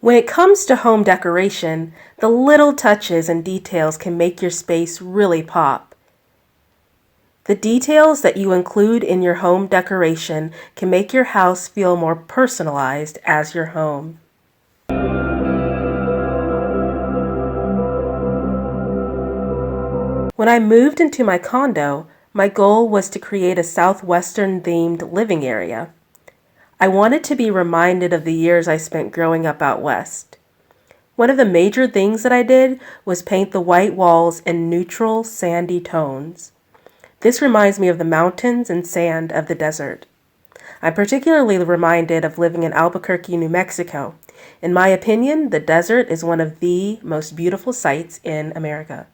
When it comes to home decoration, the little touches and details can make your space really pop. The details that you include in your home decoration can make your house feel more personalized as your home. When I moved into my condo, my goal was to create a Southwestern themed living area. I wanted to be reminded of the years I spent growing up out west. One of the major things that I did was paint the white walls in neutral, sandy tones. This reminds me of the mountains and sand of the desert. I'm particularly reminded of living in Albuquerque, New Mexico. In my opinion, the desert is one of the most beautiful sights in America.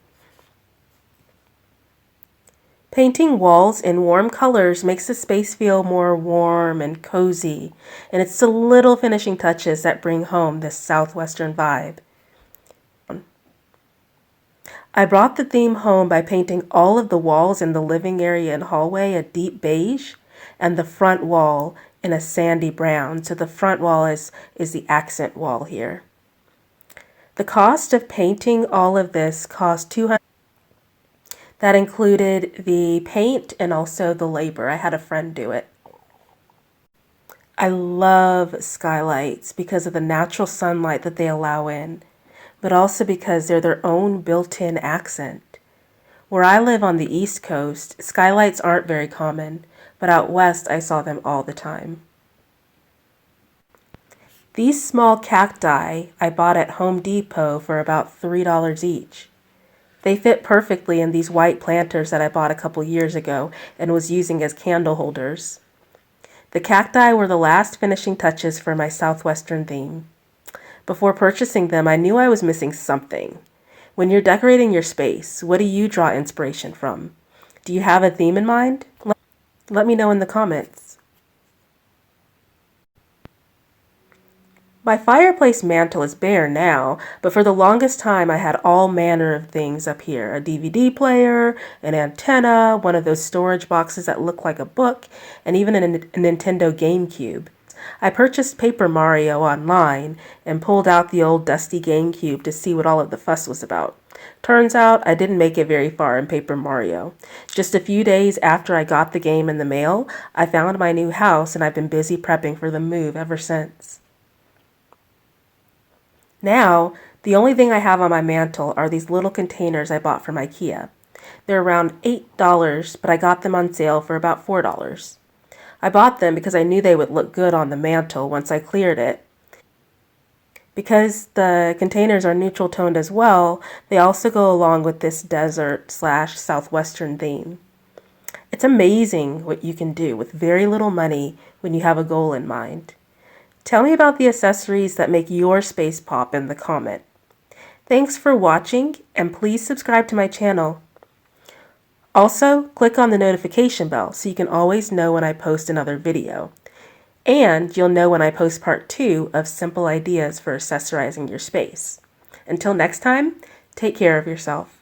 Painting walls in warm colors makes the space feel more warm and cozy, and it's the little finishing touches that bring home this Southwestern vibe. I brought the theme home by painting all of the walls in the living area and hallway a deep beige, and the front wall in a sandy brown. So the front wall is the accent wall here. The cost of painting all of this cost $200. That included the paint and also the labor. I had a friend do it. I love skylights because of the natural sunlight that they allow in, but also because they're their own built-in accent. Where I live on the East Coast, skylights aren't very common, but out west I saw them all the time. These small cacti I bought at Home Depot for about $3 each. They fit perfectly in these white planters that I bought a couple years ago and was using as candle holders. The cacti were the last finishing touches for my Southwestern theme. Before purchasing them, I knew I was missing something. When you're decorating your space, what do you draw inspiration from? Do you have a theme in mind? Let me know in the comments. My fireplace mantle is bare now, but for the longest time I had all manner of things up here. A DVD player, an antenna, one of those storage boxes that look like a book, and even a Nintendo GameCube. I purchased Paper Mario online and pulled out the old dusty GameCube to see what all of the fuss was about. Turns out I didn't make it very far in Paper Mario. Just a few days after I got the game in the mail, I found my new house and I've been busy prepping for the move ever since. Now, the only thing I have on my mantle are these little containers I bought from IKEA. They're around $8, but I got them on sale for about $4. I bought them because I knew they would look good on the mantle once I cleared it. Because the containers are neutral toned as well, they also go along with this desert/Southwestern theme. It's amazing what you can do with very little money when you have a goal in mind. Tell me about the accessories that make your space pop in the comment. Thanks for watching, and please subscribe to my channel. Also, click on the notification bell so you can always know when I post another video. And you'll know when I post part 2 of simple ideas for accessorizing your space. Until next time, take care of yourself.